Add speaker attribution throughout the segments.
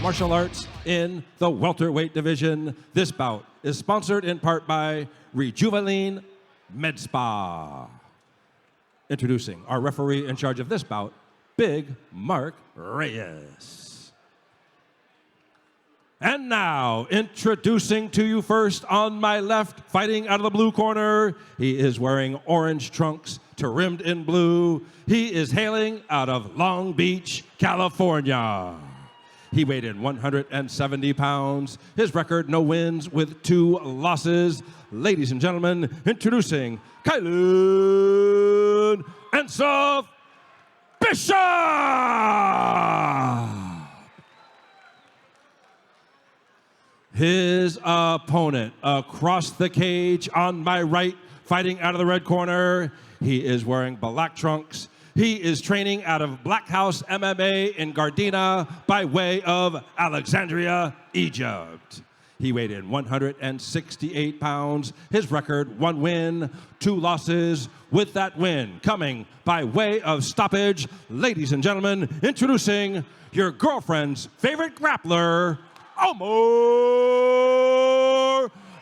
Speaker 1: martial arts in the welterweight division. This bout is sponsored in part by Rejuveline Med Spa. Introducing our referee in charge of this bout, Big Mark Reyes. And now, introducing to you first on my left, fighting out of the blue corner, he is wearing orange trunks trimmed in blue. He is hailing out of Long Beach, California. He weighed in 170 pounds. His record, no wins with 2 losses. Ladies and gentlemen, introducing Kylan Ensov Bishop! His opponent across the cage on my right, fighting out of the red corner. He is wearing black trunks. He is training out of Black House MMA in Gardena by way of Alexandria, Egypt. He weighed in 168 pounds. His record, 1 win, 2 losses. With that win coming by way of stoppage, ladies and gentlemen, introducing your girlfriend's favorite grappler, Omar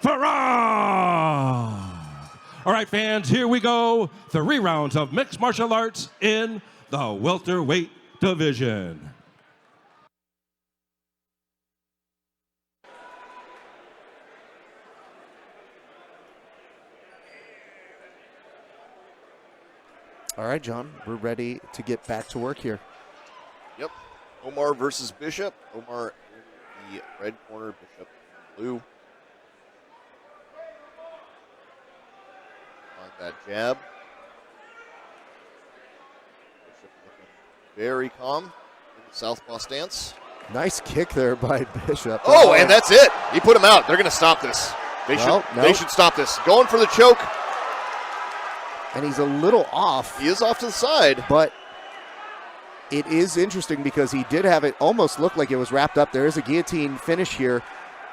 Speaker 1: Farag. All right, fans, here we go. 3 rounds of mixed martial arts in the welterweight division.
Speaker 2: All right, John, we're ready to get back to work here.
Speaker 3: Yep. Omar versus Bishop. Omar in the red corner, Bishop in blue. On that jab. Bishop looking very calm in the southpaw stance.
Speaker 2: Nice kick there by Bishop.
Speaker 3: Oh, and that's it. He put him out. They're going to stop this. They should stop this. Going for the choke.
Speaker 2: And he's a little off.
Speaker 3: He is off to the side.
Speaker 2: But it is interesting because he did have it almost look like it was wrapped up. There is a guillotine finish here.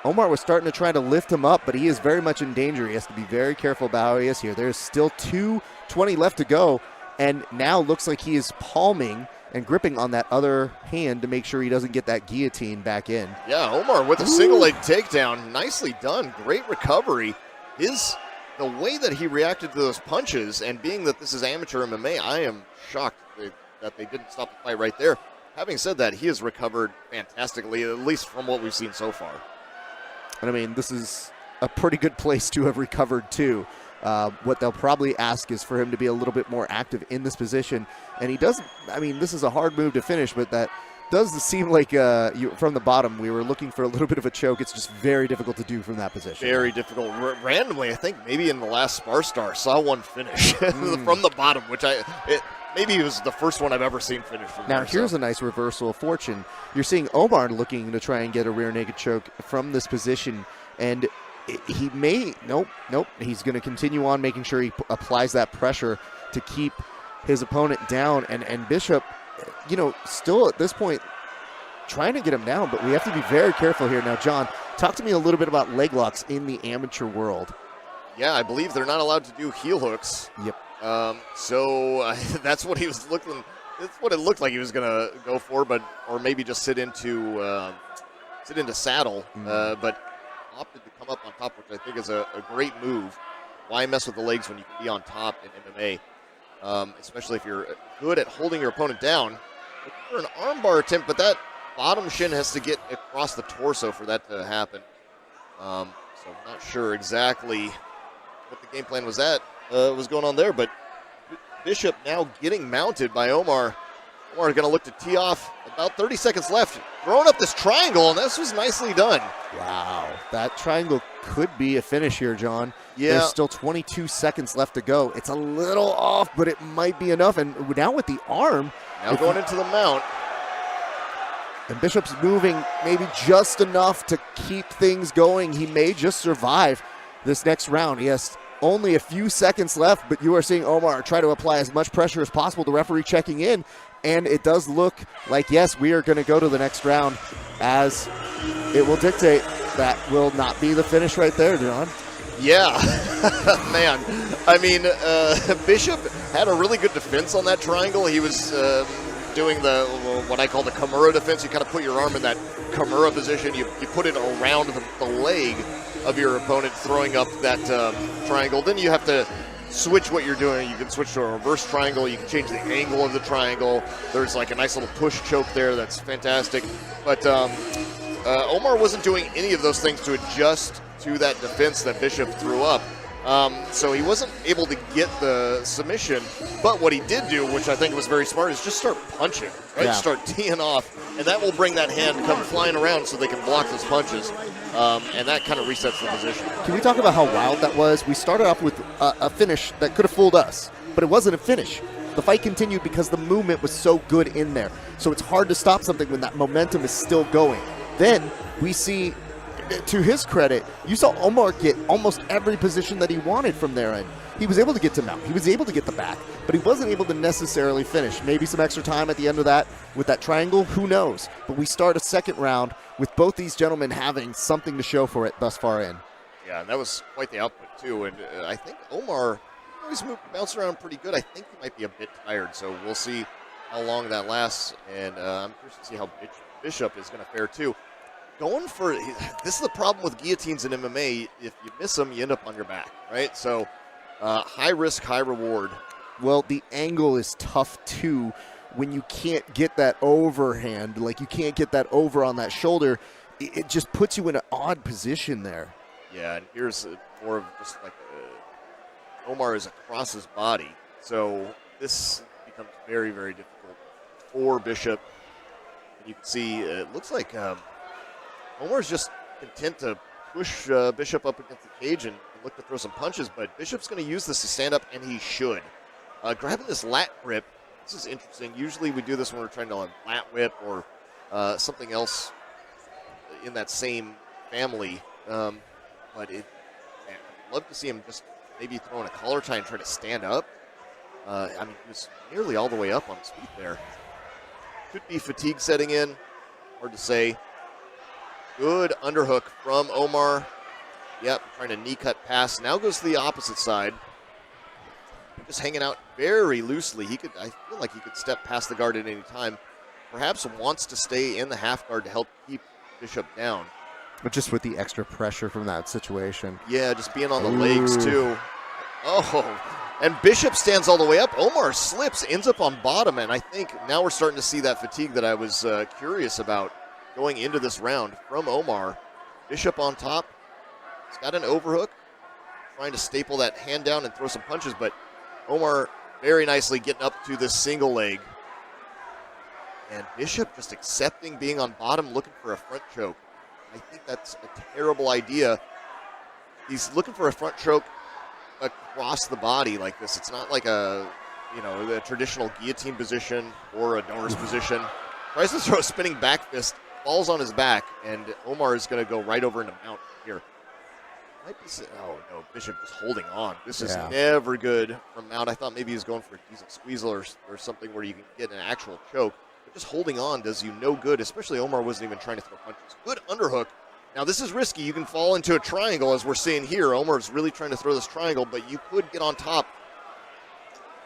Speaker 2: Omar was starting to try to lift him up, but he is very much in danger. He has to be very careful about how he is here. There's still 2:20 left to go, and now looks like he is palming and gripping on that other hand to make sure he doesn't get that guillotine back in.
Speaker 3: Yeah, Omar with a single leg takedown. Nicely done. Great recovery. The way that he reacted to those punches, and being that this is amateur MMA, I am shocked that they didn't stop the fight right there. Having said that, he has recovered fantastically, at least from what we've seen so far.
Speaker 2: And I mean, this is a pretty good place to have recovered too. What they'll probably ask is for him to be a little bit more active in this position. And he doesn't, I mean, this is a hard move to finish, but that does seem like from the bottom, we were looking for a little bit of a choke. It's just very difficult to do from that position.
Speaker 3: Very difficult. Randomly, I think maybe in the last SparStar, saw one finish from the bottom, which maybe it was the first one I've ever seen finish from there.
Speaker 2: Now, here's a nice reversal of fortune. You're seeing Omar looking to try and get a rear naked choke from this position, and he may, nope, he's going to continue on making sure he applies that pressure to keep his opponent down, and Bishop, still at this point trying to get him down, but we have to be very careful here. Now, John, talk to me a little bit about leg locks in the amateur world.
Speaker 3: Yeah, I believe they're not allowed to do heel hooks.
Speaker 2: Yep.
Speaker 3: So that's what he was looking. That's what it looked like he was going to go for, or maybe just sit into saddle. But opted to come up on top, which I think is a great move. Why mess with the legs when you can be on top in MMA? Especially if you're good at holding your opponent down. For an armbar attempt, but that bottom shin has to get across the torso for that to happen. So I'm not sure exactly what the game plan was going on there, but Bishop now getting mounted by Omar. Omar going to look to tee off. About 30 seconds left. Throwing up this triangle, and this was nicely done.
Speaker 2: Wow. That triangle could be a finish here, John.
Speaker 3: Yeah.
Speaker 2: There's still 22 seconds left to go. It's a little off, but it might be enough. And now with the arm.
Speaker 3: Now going into the mount.
Speaker 2: And Bishop's moving maybe just enough to keep things going. He may just survive this next round. He has only a few seconds left, but you are seeing Omar try to apply as much pressure as possible. The referee checking in, and it does look like, yes, we are going to go to the next round, as it will dictate. That will not be the finish right there, John.
Speaker 3: Yeah, man. I mean, Bishop had a really good defense on that triangle. He was doing what I call the Kimura defense. You kind of put your arm in that Kimura position. You put it around the leg of your opponent, throwing up that triangle. Then you have to switch what you're doing. You can switch to a reverse triangle. You can change the angle of the triangle. There's like a nice little push choke there. That's fantastic. But Omar wasn't doing any of those things to adjust to that defense that Bishop threw up. So he wasn't able to get the submission, but what he did do, which I think was very smart, is just start punching, right?
Speaker 2: Yeah.
Speaker 3: Start teeing off, and that will bring that hand come flying around so they can block those punches, and that kind of resets the position.
Speaker 2: Can we talk about how wild that was? We started off with a finish that could have fooled us, but it wasn't a finish. The fight continued because the movement was so good in there. So it's hard to stop something when that momentum is still going. Then we see, to his credit, you saw Omar get almost every position that he wanted from there. And he was able to get to mount. He was able to get the back, but he wasn't able to necessarily finish. Maybe some extra time at the end of that with that triangle. Who knows? But we start a second round with both these gentlemen having something to show for it thus far in.
Speaker 3: Yeah, and that was quite the output, too. And I think Omar always bounced around pretty good. I think he might be a bit tired, so we'll see how long that lasts. And I'm curious to see how Bishop is going to fare, too. Going for this is the problem with guillotines in MMA. If you miss them, you end up on your back, right? So high risk, high reward.
Speaker 2: Well, the angle is tough too when you can't get that overhand, like you can't get that over on that shoulder. It just puts you in an odd position there.
Speaker 3: Yeah, and here's more of just like Omar is across his body, so this becomes very, very difficult for Bishop. And you can see it looks like Omar's just content to push Bishop up against the cage and look to throw some punches, but Bishop's going to use this to stand up, and he should. Grabbing this lat grip, this is interesting. Usually we do this when we're trying to lat whip or something else in that same family, but I'd love to see him just maybe throwing a collar tie and try to stand up. I mean, he was nearly all the way up on his feet there. Could be fatigue setting in, hard to say. Good underhook from Omar. Yep, trying to knee cut pass. Now goes to the opposite side. Just hanging out very loosely. I feel like he could step past the guard at any time. Perhaps wants to stay in the half guard to help keep Bishop down.
Speaker 2: But just with the extra pressure from that situation.
Speaker 3: Yeah, just being on the legs too. Oh, and Bishop stands all the way up. Omar slips, ends up on bottom, and I think now we're starting to see that fatigue that I was curious about going into this round from Omar. Bishop on top. He's got an overhook, trying to staple that hand down and throw some punches, but Omar very nicely getting up to this single leg. And Bishop just accepting being on bottom, looking for a front choke. I think that's a terrible idea. He's looking for a front choke across the body like this. It's not like a traditional guillotine position or a donor's position. Tries to throw a spinning back fist, falls on his back, and Omar is going to go right over into mount here. Oh, no, Bishop just holding on. This is never good from mount. I thought maybe he was going for a decent squeezle or something where you can get an actual choke. But just holding on does you no good, especially Omar wasn't even trying to throw punches. Good underhook. Now, this is risky. You can fall into a triangle, as we're seeing here. Omar's really trying to throw this triangle, but you could get on top.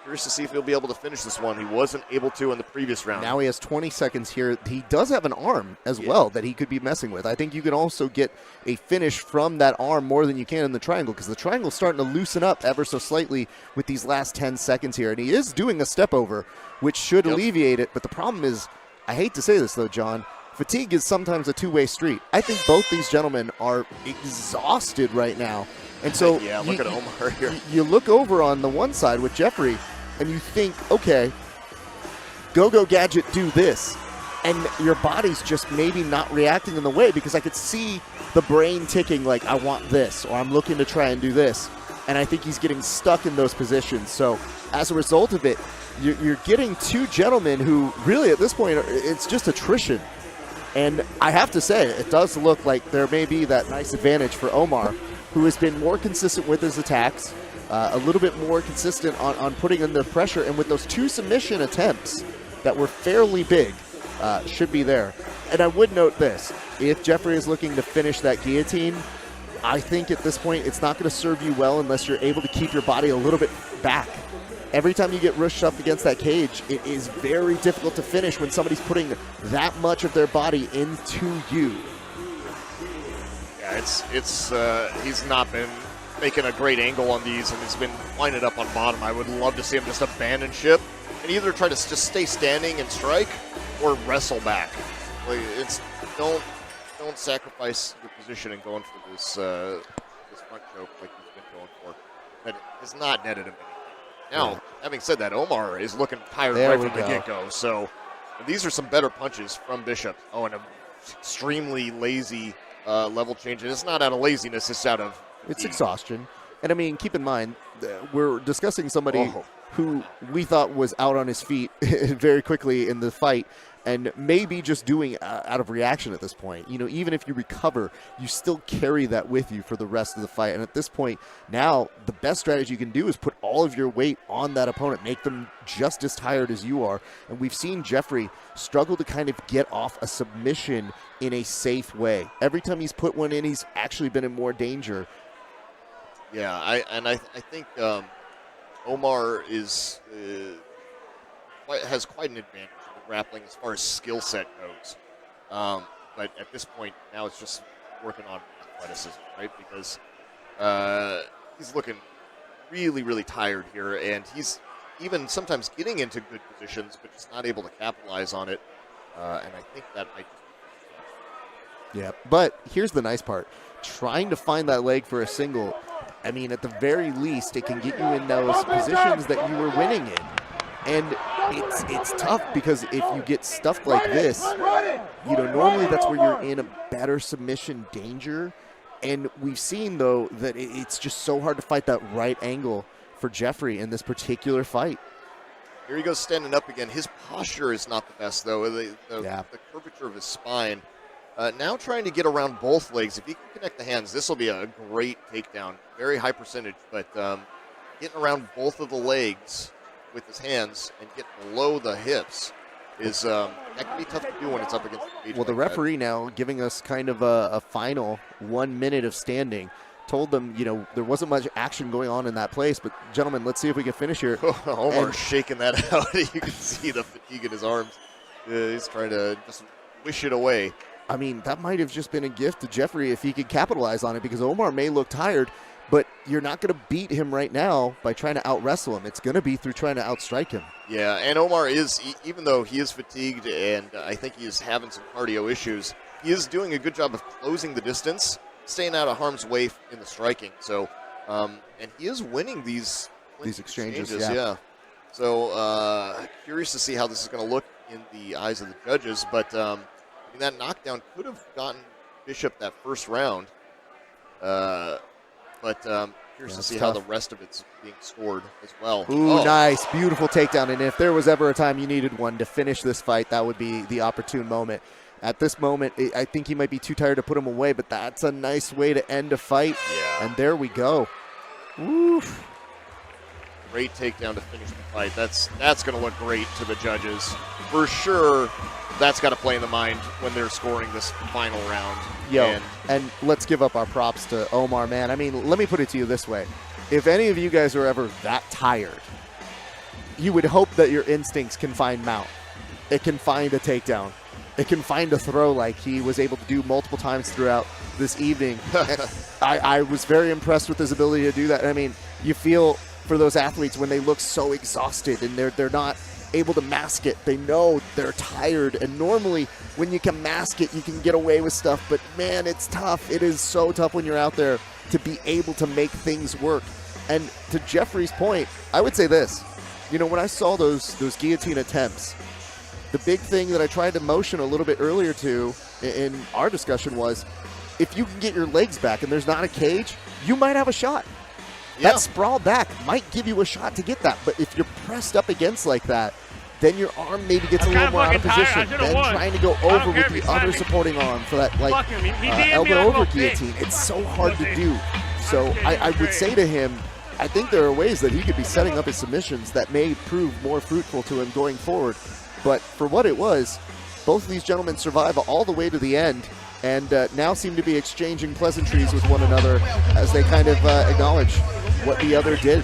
Speaker 3: Curious to see if he'll be able to finish this one. He wasn't able to in the previous round.
Speaker 2: Now he has 20 seconds here. He does have an arm as well that he could be messing with. I think you can also get a finish from that arm more than you can in the triangle, because the triangle's starting to loosen up ever so slightly with these last 10 seconds here. And he is doing a step over, which should alleviate it. But the problem is, I hate to say this though, John, fatigue is sometimes a two-way street. I think both these gentlemen are exhausted right now. And so
Speaker 3: look at Omar here.
Speaker 2: You look over on the one side with Jeffrey, and you think, okay, go Gadget, do this. And your body's just maybe not reacting in the way, because I could see the brain ticking like, I want this, or I'm looking to try and do this. And I think he's getting stuck in those positions. So as a result of it, you're getting two gentlemen who really at this point, it's just attrition. And I have to say, it does look like there may be that nice advantage for Omar, who has been more consistent with his attacks, a little bit more consistent on putting in the pressure, and with those two submission attempts that were fairly big, should be there. And I would note this, if Jeffrey is looking to finish that guillotine, I think at this point it's not going to serve you well unless you're able to keep your body a little bit back. every time you get rushed up against that cage, it is very difficult to finish when somebody's putting that much of their body into you.
Speaker 3: Yeah, he's not been making a great angle on these, and he's been winding up on bottom. I would love to see him just abandon ship and either try to just stay standing and strike or wrestle back. Like, don't sacrifice your position and going for this front choke like he's been going for. But it's not netted him anything. Now, having said that, Omar is looking tired right from the get-go. So these are some better punches from Bishop. Oh, and an extremely lazy level change. And it's not out of laziness, it's out of...
Speaker 2: It's exhaustion. And I mean, keep in mind, we're discussing somebody who we thought was out on his feet very quickly in the fight, and maybe just doing out of reaction at this point. You know, even if you recover, you still carry that with you for the rest of the fight. And at this point, now, the best strategy you can do is put all of your weight on that opponent, make them just as tired as you are. And we've seen Jeffrey struggle to kind of get off a submission in a safe way. Every time he's put one in, he's actually been in more danger.
Speaker 3: Yeah, I think Omar has quite an advantage in the grappling as far as skill set goes. But at this point, now it's just working on athleticism, right? Because he's looking really, really tired here, and he's even sometimes getting into good positions, but just not able to capitalize on it. And I think that might.
Speaker 2: Yeah, but here's the nice part: trying to find that leg for a single. I mean, at the very least, it can get you in those positions that you were winning in. And it's tough because if you get stuffed like this, you know, normally that's where you're in a better submission danger. And we've seen, though, that it's just so hard to fight that right angle for Jeffrey in this particular fight.
Speaker 3: Here he goes standing up again. His posture is not the best, though. The curvature of his spine. Now trying to get around both legs. If he can connect the hands, this will be a great takedown. Very high percentage, but getting around both of the legs with his hands and get below the hips is that can be tough to do when it's up against the cage.
Speaker 2: Well, the referee now giving us kind of a final 1 minute of standing. Told them, you know, there wasn't much action going on in that place, but gentlemen, let's see if we can finish here.
Speaker 3: Omar's shaking that out. You can see the fatigue in his arms. He's trying to just wish it away.
Speaker 2: I mean, that might have just been a gift to Jeffrey if he could capitalize on it, because Omar may look tired, but you're not going to beat him right now by trying to out-wrestle him. It's going to be through trying to outstrike him.
Speaker 3: Yeah, and Omar is, even though he is fatigued and I think he is having some cardio issues, he is doing a good job of closing the distance, staying out of harm's way in the striking. So, and he is winning these
Speaker 2: exchanges.
Speaker 3: Yeah. So, curious to see how this is going to look in the eyes of the judges, but that knockdown could have gotten Bishop that first round, but curious to see how the rest of it's being scored as well.
Speaker 2: Ooh, nice. Beautiful takedown. And if there was ever a time you needed one to finish this fight, that would be the opportune moment. At this moment, I think he might be too tired to put him away, but that's a nice way to end a fight.
Speaker 3: Yeah.
Speaker 2: And there we go. Oof.
Speaker 3: Great takedown to finish the fight. That's going to look great to the judges. For sure, that's got to play in the mind when they're scoring this final round.
Speaker 2: And let's give up our props to Omar, man. I mean, let me put it to you this way. If any of you guys are ever that tired, you would hope that your instincts can find mount. It can find a takedown. It can find a throw like he was able to do multiple times throughout this evening. I was very impressed with his ability to do that. I mean, you feel for those athletes when they look so exhausted and they're not able to mask it. They know they're tired, and normally when you can mask it, you can get away with stuff, but man, it's tough. It is so tough when you're out there to be able to make things work. And to Jeffrey's point, I would say this. You know, when I saw those guillotine attempts, the big thing that I tried to motion a little bit earlier to in our discussion was, if you can get your legs back and there's not a cage, you might have a shot. That sprawl back might give you a shot to get that, but if you're pressed up against like that, then your arm maybe gets a little more out of position. Then trying to go over with the other supporting arm for that elbow over guillotine, it's so hard to do. So I would say to him, I think there are ways that he could be setting up his submissions that may prove more fruitful to him going forward. But for what it was, both of these gentlemen survive all the way to the end, and now seem to be exchanging pleasantries with one another as they kind of acknowledge what the other did.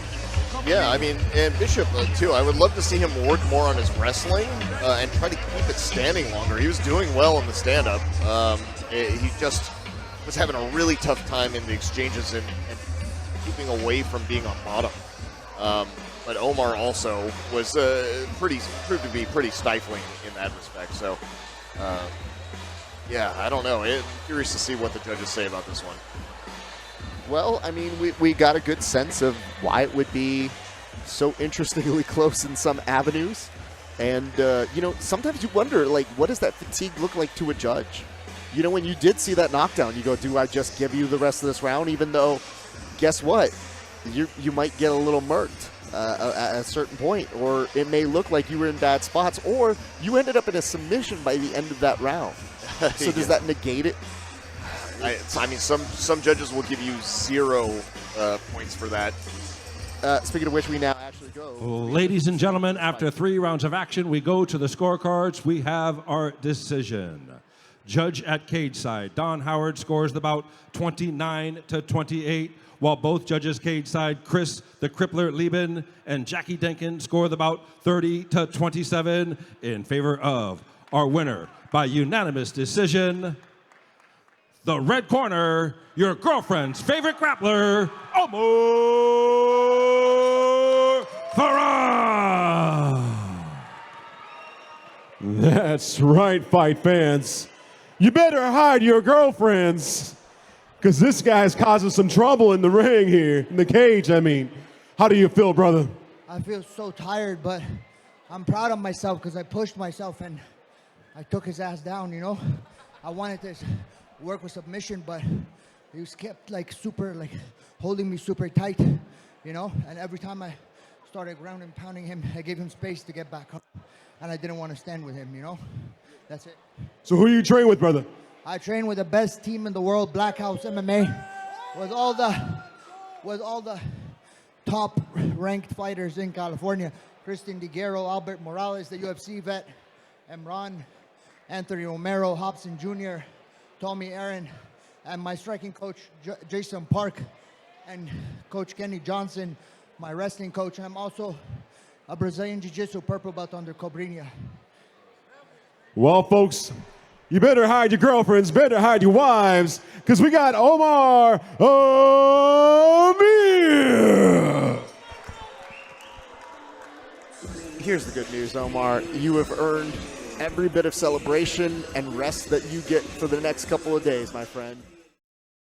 Speaker 3: Yeah, I mean, and Bishop too. I would love to see him work more on his wrestling and try to keep it standing longer. He was doing well in the stand-up. He just was having a really tough time in the exchanges and keeping away from being on bottom. But Omar also was proved to be pretty stifling in that respect. So, yeah, I don't know. I'm curious to see what the judges say about this one.
Speaker 2: Well, I mean, we got a good sense of why it would be so interestingly close in some avenues. And, you know, sometimes you wonder, like, what does that fatigue look like to a judge? You know, when you did see that knockdown, you go, do I just give you the rest of this round? Even though, guess what? You might get a little murked at a certain point. Or it may look like you were in bad spots. Or you ended up in a submission by the end of that round. So does that negate it?
Speaker 3: I mean, some judges will give you 0 points for that.
Speaker 2: Speaking of which, we now actually go.
Speaker 1: Ladies and gentlemen, after 3 rounds of action, we go to the scorecards. We have our decision. Judge at cage side, Don Howard scores the bout 29-28, while both judges cage side, Chris the Crippler Lieben and Jackie Denkin score the bout 30-27 in favor of our winner by unanimous decision. The red corner, your girlfriend's favorite grappler, Omar Farag.
Speaker 4: That's right, fight fans. You better hide your girlfriends, because this guy's causing some trouble in the ring here, in the cage, I mean. How do you feel, brother?
Speaker 5: I feel so tired, but I'm proud of myself because I pushed myself and I took his ass down, you know. I wanted to work with submission, but he was kept like super, like holding me super tight, you know. And every time I started ground and pounding him, I gave him space to get back up, and I didn't want to stand with him, you know. That's it.
Speaker 4: So who you train with, brother?
Speaker 5: I train with the best team in the world, Black House MMA, with all the top ranked fighters in California. Christian DeGuerro, Albert Morales, the UFC vet, Emran, Anthony Romero, Hobson Jr., Tommy Aaron, and my striking coach, Jason Park, and Coach Kenny Johnson, my wrestling coach. And I'm also a Brazilian Jiu-Jitsu purple belt under Cobrinha.
Speaker 4: Well, folks, you better hide your girlfriends, better hide your wives, because we got Omar Amer.
Speaker 2: Here's the good news, Omar. You have earned every bit of celebration and rest that you get for the next couple of days, my friend.